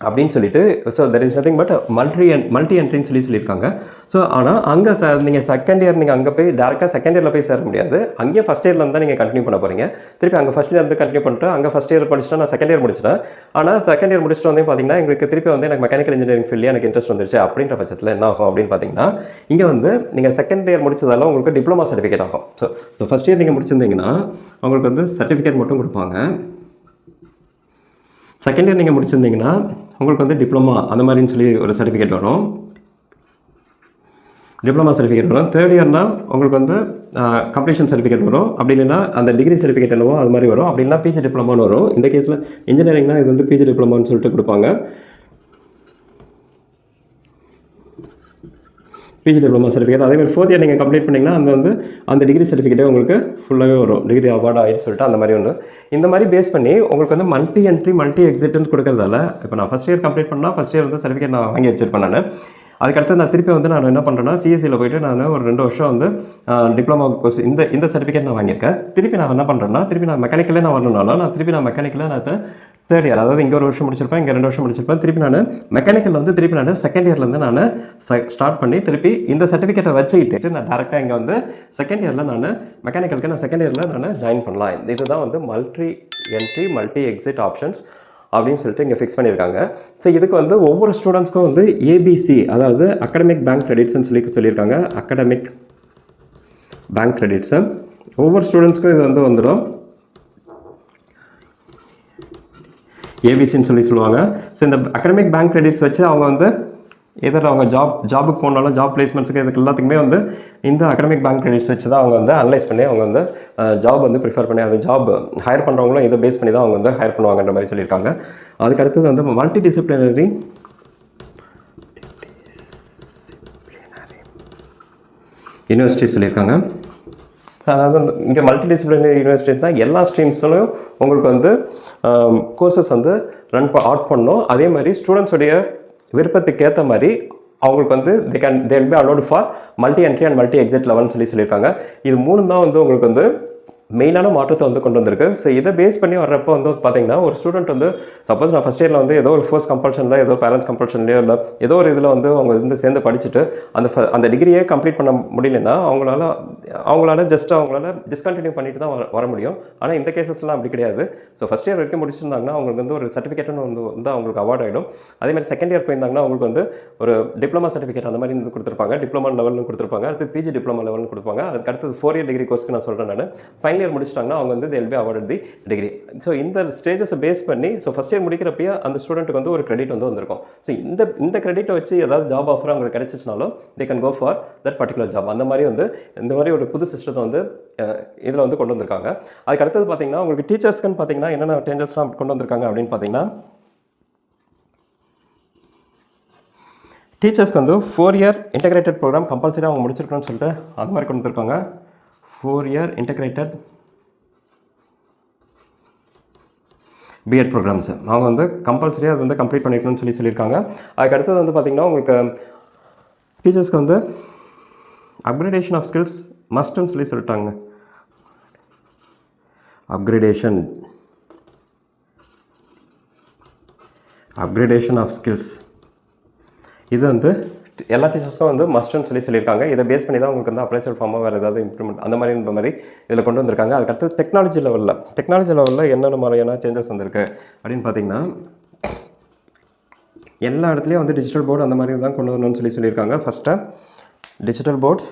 அப்படின்னு சொல்லிட்டு. So there is nothing but multi என்ட்ரின்னு சொல்லியிருக்காங்க. ஸோ ஆனால் அங்கே நீங்கள் செகண்ட் இயர் நீங்கள் அங்கே போய் டேரெக்டாக செகண்ட் இயரில் போய் சேர முடியாது. அங்கேயே ஃபஸ்ட் இயர்லேருந்து தான் நீங்கள் கண்டினியூ பண்ண போகிறீங்க. திருப்பி அங்கே ஃபஸ்ட் இயர் வந்து கண்டினியூ பண்ணிட்டு அங்கே ஃபஸ்ட் இயர் படிச்சுட்டு நான் செகண்ட் இயர் முடிச்சிட்டேன். ஆனால் செகண்ட் இயர் முடிச்சுட்டு வந்து பார்த்தீங்கன்னா எங்களுக்கு திருப்பி வந்து எனக்கு மெக்கானிக்கல் இன்ஜினியரிங் ஃபீல்டில் எனக்கு இன்ட்ரெஸ்ட் வந்துருச்சு அப்படின்ற பட்சத்தில் என்ன ஆகும் அப்படின்னு பார்த்தீங்கன்னா இங்கே வந்து நீங்கள் செகண்ட் இயர் முடிச்சதால உங்களுக்கு டிப்ளமா சர்டிஃபிகேட் ஆகும். ஸோ ஃபஸ்ட் இயர் நீங்கள் முடிச்சிருந்தீங்கன்னா உங்களுக்கு வந்து சர்டிஃபிகேட் மட்டும் கொடுப்பாங்க. செகண்ட் இயர் நீங்கள் முடிச்சிருந்தீங்கன்னா உங்களுக்கு வந்து டிப்ளமா அந்த மாதிரின்னு சொல்லி ஒரு சர்டிஃபிகேட் வரும். டிப்ளமா சர்டிஃபிகேட் வரும். தேர்ட் இயர்னால் உங்களுக்கு வந்து கம்ப்ளீஷன் சர்டிஃபிகேட் வரும். அப்படி இல்லைன்னா அந்த டிகிரி சர்டிஃபிகேட் என்னவோ அது மாதிரி வரும். அப்படி இல்லைனா பிஜி டிப்ளமான்னு வரும். இந்த கேஸில் இன்ஜினியரிங்னா இது வந்து பிஜி டிப்ளமான்னு சொல்லிட்டு கொடுப்பாங்க. பிஜி டிப்ளமா சர்டிஃபிகேட் அதேமாதிரி ஃபோர்த் இயர் நீங்கள் கம்ப்ளீட் பண்ணிங்கன்னா அந்த டிகிரி சர்டிஃபிகேட்டே உங்களுக்கு ஃபுல்லாகவே வரும். டிகிரி அவார்டு ஆகிட்டு சொல்லிட்டு அந்த மாதிரி ஒன்று. இந்த மாதிரி பேஸ் பண்ணி உங்களுக்கு வந்து மல்டி என்ட்ரி மல்டி எக்ஸிட்னு கொடுக்கறதால இப்போ நான் ஃபஸ்ட் இயர் கம்ப்ளீட் பண்ணால் ஃபஸ்ட் இயர் வந்து சர்டிஃபிகேட் நான் வாங்கி வச்சிருப்பேன். நான் அதுக்கடுத்து நான் திருப்பி வந்து நான் என்ன பண்ணுறேன்னா சிஎஸ்சியில் போய்ட்டு நான் ஒரு 2 வருஷம் வந்து டிப்ளமா கோர்ஸ் இந்த சர்டிஃபிகேட் நான் வாங்கியிருக்கேன். திருப்பி நான் என்ன பண்ணுறேன்னா திருப்பி நான் மெக்கானிக்கலே நான் வரணும்னாலும் நான் மெக்கானிக்கலில் நான் தேர்ட் இயர் அதாவது இங்கே ஒரு வருஷம் முடிச்சிருப்பேன், இங்கே 2 வருஷம் முடிச்சிருப்பேன். திருப்பி நான் மெக்கானிக்கல் வந்து திருப்பி நான் செகண்ட் இயர்லேருந்து நான் ஸ்டார்ட் பண்ணி திருப்பி இந்த சர்டிஃபிகேட்டை வச்சுக்கிட்டு நான் டேரெக்டாக இங்கே வந்து செகண்ட் இயரில் நான் மெக்கானிக்கலுக்கு நான் செகண்ட் இயரில் நான் ஜாயின் பண்ணலாம். இதுதான் வந்து multi entry multi exit options அப்படின்னு சொல்லிட்டு இங்கே ஃபிக்ஸ் பண்ணியிருக்காங்க. ஸோ இதுக்கு வந்து ஒவ்வொரு ஸ்டூடெண்ட்ஸ்க்கும் வந்து ABC அதாவது அகாடமிக் பேங்க் கிரெடிட்ஸ்ன்னு சொல்லியிருக்காங்க. அகாடமிக் பேங்க் கிரெடிட்ஸு ஒவ்வொரு ஸ்டூடெண்ட்ஸ்க்கும் இது வந்து வந்துடும். ஏபிசின்னு சொல்லுவாங்க. ஸோ இந்த அகாடமிக் பேங்க் கிரெடிட்ஸ் வச்சு அவங்க வந்து எதில் அவங்க ஜாபுக்கு போனாலும் ஜாப் பிளேஸ்மெண்ட்ஸுக்கு இதுக்கு எல்லாத்துக்குமே வந்து இந்த அகாடமிக் பேங்க் கிரெடிட்ஸ் வச்சு தான் அவங்க வந்து அனலைஸ் பண்ணி அவங்க வந்து ஜாப் வந்து ப்ரிஃபர் பண்ணி அந்த ஜாப் ஹையர் பண்ணுறவங்களும் இதை பேஸ் பண்ணி தான் அவங்க வந்து ஹையர் பண்ணுவாங்கன்ற மாதிரி சொல்லியிருக்காங்க. அதுக்கு அடுத்தது வந்து மல்டி டிசிப்ளினரி யூனிவர்சிட்டி சொல்லியிருக்காங்க. அதாவது இங்கே மல்டி டிசிப்ளினரி யூனிவர்சிட்டிஸ்னால் எல்லா ஸ்ட்ரீம்ஸ்லையும் உங்களுக்கு வந்து கோர்சஸ் வந்து ஆட் பண்ணணும். அதே மாதிரி ஸ்டூடெண்ட்ஸுடைய விருப்பத்துக்கு ஏற்ற மாதிரி அவங்களுக்கு வந்து they will be allowed for multi entry and multi exit லெவல்னு சொல்லியிருக்காங்க. இது 3 தான் வந்து உங்களுக்கு வந்து மெயினான மாற்றத்தை வந்து கொண்டு வந்திருக்கு. ஸோ இதை பேஸ் பண்ணி வர்றப்போ வந்து பார்த்தீங்கன்னா ஒரு ஸ்டூடெண்ட் வந்து சப்போஸ் நான் ஃபஸ்ட் இயரில் வந்து ஏதோ ஒரு ஃபோர்ஸ் கம்பல்ஷனில் ஏதோ பேரண்ட்ஸ் கம்பல்ஷன்லையோ இல்லை ஏதோ ஒரு இதில் வந்து அவங்க வந்து சேர்ந்து படிச்சுட்டு அந்த டிகிரியே கம்ப்ளீட் பண்ண முடியலன்னா அவங்களால டிஸ்கண்டினியூ பண்ணிட்டு தான் வர முடியும். ஆனால் இந்த கேசஸ்லாம் அப்படி கிடையாது. ஸோ ஃபஸ்ட் இயர் வரைக்கும் முடிச்சிருந்தாங்கன்னா அவங்களுக்கு வந்து ஒரு சர்டிஃபிகேட்னு வந்து அவங்களுக்கு அவார்ட் ஆகிடும். அதேமாதிரி செகண்ட் இயர் போயிருந்தாங்கன்னா அவங்களுக்கு வந்து ஒரு டிப்ளமா சர்டிஃபிகேட் அந்த மாதிரி வந்து கொடுத்துருப்பாங்க. டிப்ளமா லெவல்னு கொடுத்துருப்பாங்க. அடுத்து பிஜி டிப்ளமா லெவல்னு கொடுப்பாங்க. அதுக்கு அடுத்தது 4 இயர் டிகிரி கோர்ஸ்க்கு நான் சொல்கிறேன். நான் ஃபைனல் இயர் முடிச்சிட்டாங்கன்னா அவங்க வந்து they'll be awarded the degree. So இந்த ஸ்டேஜஸை பேஸ் பண்ணி ஸோ ஃபஸ்ட் இயர் முடிக்கிறப்பயே அந்த ஸ்டூடெண்ட்டுக்கு வந்து ஒரு கிரெடிட் வந்து வந்திருக்கும். ஸோ இந்த கிரெடிட்டை வச்சு ஏதாவது ஜாப் ஆஃபர் அவங்களுக்கு கிடைச்சிச்சுனாலும் they can go for that particular job. அந்த மாதிரி வந்து இந்த மாதிரி ஒரு புது சிஸ்டத்தை வந்து இதில் வந்து கொண்டு வந்திருக்காங்க. அதுக்கு அடுத்தது பார்த்தீங்கன்னா உங்களுக்கு டீச்சர்ஸ்க்குன்னு பார்த்தீங்கன்னா என்னென்ன சேஞ்சஸ்லாம் கொண்டு வந்திருக்காங்க அப்படின்னு பார்த்தீங்கன்னா டீச்சர்ஸ்க்கு வந்து 4 இயர் இன்டெகிரேட்டட் ப்ரோக்ராம் கம்பல்சரி அவங்க முடிச்சிருக்கணும்னு சொல்லிட்டு அது மாதிரி கொண்டு வந்திருக்காங்க. 4 இயர் இன்டெகிரேட்டட் பிஎட் ப்ரோக்ராம்ஸ் அவங்க வந்து கம்பல்சரியாக அது வந்து கம்ப்ளீட் பண்ணிக்கணும்னு சொல்லியிருக்காங்க. அதுக்கு அடுத்தது வந்து பார்த்திங்கன்னா உங்களுக்கு டீச்சர்ஸ்க்கு வந்து அப்கிரேடேஷன் ஆஃப் ஸ்கில்ஸ் மஸ்ட்னு சொல்லிட்டாங்க. அப்கிரேடேஷன் ஆஃப் ஸ்கில்ஸ் இது வந்து எல்லா டீச்சர்ஸ்க்கும் வந்து மஸ்ட்னு சொல்லியிருக்காங்க. இதை பேஸ் பண்ணி தான் உங்களுக்கு வந்து அப்ளைசல் ஃபார்மாக வேறு ஏதாவது இம்ப்ரூவ்மெண்ட் அந்த மாதிரி இதில் கொண்டு வந்திருக்காங்க. அதுக்கடுத்து டெக்னாலஜி லெவலில் என்னென்ன மாதிரியான சேஞ்சஸ் வந்திருக்கு அப்படின்னு பார்த்தீங்கன்னா எல்லா இடத்துலையும் வந்து டிஜிட்டல் போர்டு அந்த மாதிரி தான் கொண்டு வரணும்னு சொல்லியிருக்காங்க. ஃபஸ்ட்டு டிஜிட்டல் போர்ட்ஸ்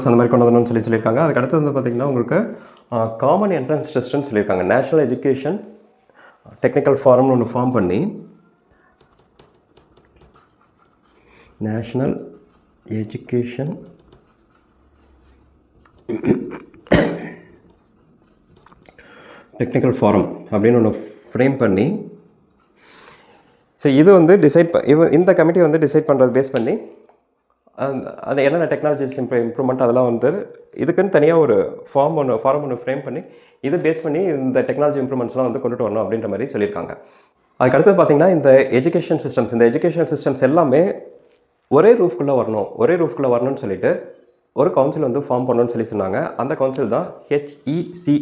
அந்த மாதிரி கொண்டு வரணும்னு சொல்லியிருக்காங்க. அதுக்கு அடுத்து வந்து பார்த்திங்கன்னா உங்களுக்கு காமன் என்ட்ரன்ஸ் டெஸ்ட்டுன்னு சொல்லியிருக்காங்க. நேஷ்னல் எஜுகேஷன் டெக்னிக்கல் ஃபாரம்னு ஒன்று ஃபார்ம் பண்ணி நேஷ்னல் எஜுகேஷன் டெக்னிக்கல் ஃபாரம் அப்படின்னு ஒன்று ஃப்ரேம் பண்ணி ஸோ இது வந்து இந்த கமிட்டி வந்து டிசைட் பண்ணுறது பேஸ் பண்ணி அது என்னென்ன டெக்னாலஜிஸ் இம்ப்ரூவ்மெண்ட் அதெல்லாம் வந்து இதுக்குன்னு தனியாக ஒரு ஃபாரம் ஒன்று ஃப்ரேம் பண்ணி இதை பேஸ் பண்ணி இந்த டெக்னாலஜி இம்ப்ரூவ்மெண்ட்ஸ்லாம் வந்து கொண்டுட்டு வரணும் அப்படின்ற மாதிரி சொல்லியிருக்காங்க. அதுக்கடுத்து பார்த்திங்கன்னா இந்த எஜுகேஷன் சிஸ்டம்ஸ் எல்லாமே ஒரே ரூஃப்குள்ளே வரணும்னு சொல்லிட்டு ஒரு கவுன்சில் வந்து ஃபார்ம் பண்ணணும்னு சொன்னாங்க. அந்த கவுன்சில் தான் HECI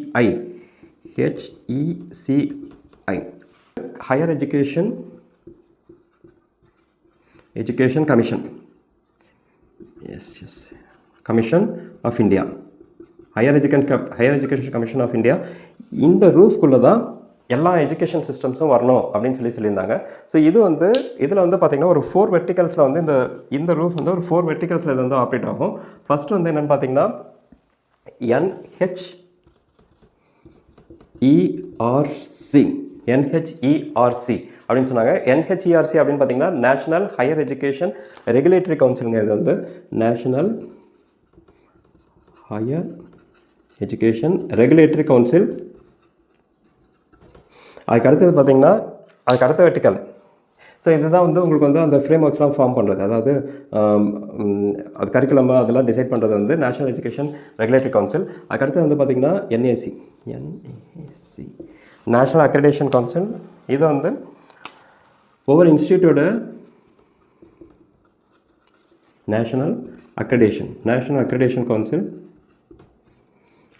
higher education commission of India higher education commission of India. இந்த ரூஃப்குள்ளே தான் எல்லா எஜுகேஷன் சிஸ்டம்ஸும் வரணும் அப்படின்னு சொல்லியிருந்தாங்க. ஸோ இதில் வந்து பார்த்திங்கன்னா ஒரு 4 வெர்டிகல்ஸில் வந்து இந்த ரூஃப் வந்து ஒரு 4 வெர்டிகல்ஸில் இது வந்து ஆப்ரேட் ஆகும். ஃபஸ்ட்டு வந்து என்னென்னு பார்த்தீங்கன்னா NHERC அப்படின்னு சொன்னாங்க. NHERC அப்படின்னு பார்த்தீங்கன்னா நேஷ்னல் ஹையர் எஜுகேஷன் ரெகுலேட்டரி கவுன்சிலுங்க. இது வந்து national higher education regulatory council. அதுக்கு அடுத்தது பார்த்தீங்கன்னா அதுக்கு அடுத்த வெர்டிக்கல். ஸோ இதுதான் வந்து உங்களுக்கு வந்து அந்த ஃப்ரேம் ஒர்க்ஸ்லாம் ஃபார்ம் பண்ணுறது, அதாவது அது கரிக்குலம் அதெல்லாம் டிசைட் பண்ணுறது வந்து நேஷ்னல் எஜுகேஷன் ரெகுலேட்டரி கவுன்சில். அதுக்கடுத்து வந்து பார்த்திங்கன்னா NAC நேஷ்னல் அக்ரிடேஷன் கவுன்சில். இது வந்து ஒவ்வொரு இன்ஸ்டியூட்டோட நேஷ்னல் அக்ரிடேஷன் கவுன்சில்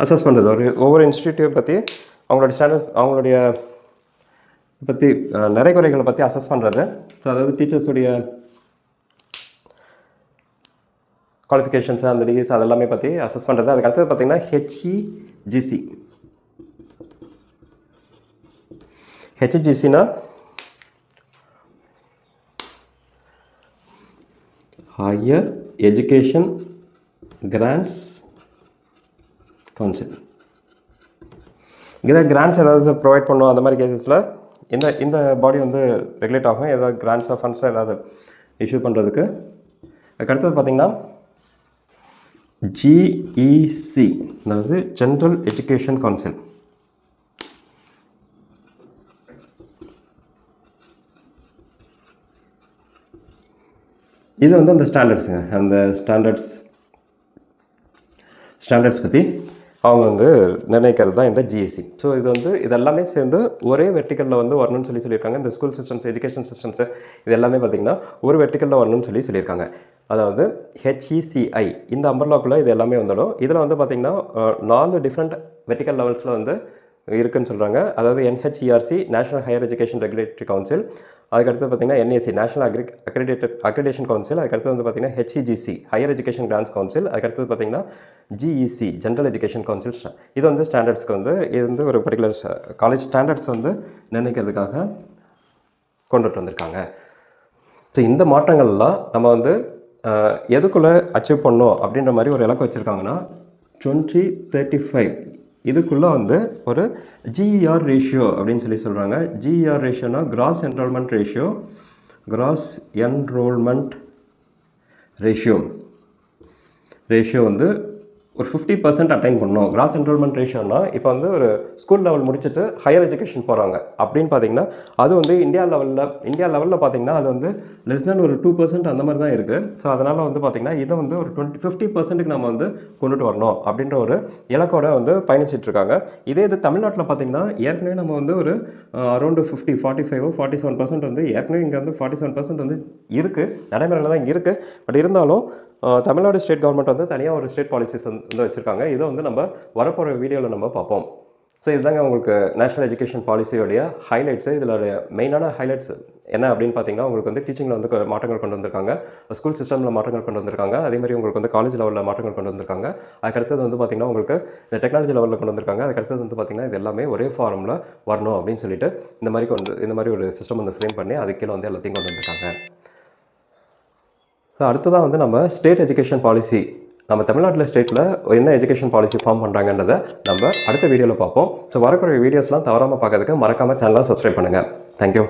அசஸ் பண்ணுறது. ஒவ்வொரு இன்ஸ்டியூட்டை பற்றி அவங்களோட ஸ்டாண்டர்ட்ஸ் அவங்களுடைய பற்றி நிறைய குறைகளை பற்றி அசஸ் பண்ணுறது. ஸோ அதாவது டீச்சர்ஸுடைய குவாலிஃபிகேஷன்ஸ் அந்த டிகிரிஸ் அதெல்லாமே பற்றி அசஸ் பண்ணுறது. அதுக்கு அடுத்தது பார்த்திங்கன்னா HEGCனா ஹையர் எஜுகேஷன் கிராண்ட்ஸ் கவுன்சில். இதை கிராண்ட்ஸ் ஏதாவது ப்ரொவைட் பண்ணோம் அந்த மாதிரி கேசஸில் இந்த பாடி வந்து ரெகுலேட் ஆகும், ஏதாவது கிராண்ட்ஸ் ஆஃப் ஃபண்ட்ஸை ஏதாவது இஷ்யூ பண்ணுறதுக்கு. அதுக்கடுத்தது பார்த்திங்கன்னா GEC அதாவது ஜென்ரல் எஜுகேஷன் கவுன்சில். இது வந்து அந்த ஸ்டாண்டர்ட்ஸுங்க. அந்த ஸ்டாண்டர்ட்ஸ் பற்றி அவங்க வந்து நிர்ணயிக்கிறது தான் இந்த ஜிஎஸ்சி. ஸோ இது வந்து இதெல்லாமே சேர்ந்து ஒரே வெர்டிக்கலில் வந்து வரணும்னு சொல்லியிருக்காங்க. இந்த ஸ்கூல் சிஸ்டம்ஸ், எஜுகேஷன் சிஸ்டம்ஸு இது எல்லாமே பார்த்திங்கன்னா ஒரு வெர்டிக்கலில் வரணும்னு சொல்லியிருக்காங்க. அதாவது HECI இந்த அம்பர்லாக்குள்ளே இது எல்லாமே வந்துடும். இதில் வந்து பார்த்திங்கன்னா 4 டிஃப்ரெண்ட் வெர்டிக்கல் லெவல்ஸில் வந்து இருக்குதுன்னு சொல்கிறாங்க. அதாவது NHERC national higher education regulatory council, அதுக்கடுத்து பார்த்திங்கன்னா NAC நேஷனல் அக்ரிடேஷன் கவுன்சில், அதுக்கடுத்து வந்து பார்த்திங்கன்னா HEGC higher education grants council, அதுக்கடுத்து பார்த்திங்கன்னா GEC ஜென்ரல் எஜுகேஷன் கவுன்சில். இது வந்து ஸ்டாண்டர்ட்ஸ்க்கு வந்து இது வந்து ஒரு பர்டிகுலர் காலேஜ் ஸ்டாண்டர்ட்ஸ் வந்து நிர்ணயிக்கிறதுக்காக கொண்டுட்டு வந்திருக்காங்க. ஸோ இந்த மாற்றங்கள்லாம் நம்ம வந்து எதுக்குள்ளே அச்சீவ் பண்ணோம் அப்படின்ற மாதிரி ஒரு இலக்கு வச்சுருக்காங்கன்னா 2035 இதுக்குள்ளே வந்து ஒரு GER ரேஷியோ அப்படின்னு சொல்கிறாங்க. GER ரேஷியோனா கிராஸ் என்ரோல்மெண்ட் ரேஷியோ வந்து ஒரு 50% அட்டைன் பண்ணணும். கிராஸ் என்ரோல்மெண்ட் ரேஷியோனா இப்போ வந்து ஒரு ஸ்கூல் லெவல் முடிச்சுட்டு ஹையர் எஜுகேஷன் போகிறாங்க அப்படின்னு பார்த்தீங்கன்னா அது வந்து இந்தியா லெவலில் பார்த்தீங்கன்னா அது வந்து லெஸ் தேன் ஒரு 2% அந்த மாதிரி தான் இருக்குது. ஸோ அதனால் வந்து பார்த்திங்கன்னா இதை வந்து ஒரு 50% நம்ம வந்து கொண்டுட்டு வரணும் அப்படின்ற ஒரு இலக்கோட வந்து பயணிச்சிட்ருக்காங்க. இது தமிழ்நாட்டில் பார்த்திங்கன்னா ஏற்கனவே நம்ம வந்து ஒரு அரௌண்டு 47% வந்து ஏற்கனவே இங்கே வந்து 47% வந்து இருக்குது, நடைமுறையில் தான் இங்கே இருக்குது. பட் இருந்தாலும் தமிழ்நாடு ஸ்டேட் கவர்மெண்ட் வந்து தனியாக ஒரு ஸ்டேட் பாலிசிஸ் வந்து வச்சுருக்காங்க. இதை வந்து நம்ம வரப்போகிற வீடியோவில் நம்ம பார்ப்போம். ஸோ இதுதாங்க உங்களுக்கு நேஷனல் எஜுகேஷன் பாலிசியோடைய ஹைலைட்ஸு. இதில் மெயினான ஹைலைட்ஸ் என்ன அப்படின்னு பார்த்தீங்கன்னா உங்களுக்கு வந்து டீச்சிங்கில் வந்து மாற்றங்கள் கொண்டு வந்திருக்காங்க, ஸ்கூல் சிஸ்டமில் மாற்றங்கள் கொண்டு வந்திருக்காங்க, அதேமாதிரி உங்களுக்கு வந்து காலேஜ் லெவலில் மாற்றங்கள் கொண்டு வந்திருக்காங்க. அதுக்கடுத்தது வந்து பார்த்திங்கன்னா உங்களுக்கு இந்த டெக்னாலஜி லெவலில் கொண்டு வந்திருக்காங்க. அதுக்கடுத்தது வந்து பார்த்திங்கன்னா இது எல்லாமே ஒரே ஃபார்மில் வரணும் அப்படின்னு சொல்லிட்டு இந்த மாதிரி ஒரு சிஸ்டம் வந்து ஃப்ரேம் பண்ணி அதுக்கு கீழே வந்து எல்லாத்தையும் கொண்டு வந்திருக்காங்க. ஸோ அடுத்ததாக வந்து நம்ம ஸ்டேட் எஜுகேஷன் பாலிசி, நம்ம தமிழ்நாட்டில் ஸ்டேட்டில் என்ன எஜுகேஷன் பாலிசி ஃபார்ம் பண்ணுறாங்கன்றதை நம்ம அடுத்த வீடியோவில் பார்ப்போம். ஸோ வரக்கூடிய வீடியோஸ்லாம் தவறாமல் பார்க்கறதுக்கு மறக்காமல் சேனலை சப்ஸ்கிரைப் பண்ணுங்கள். தேங்க்யூ.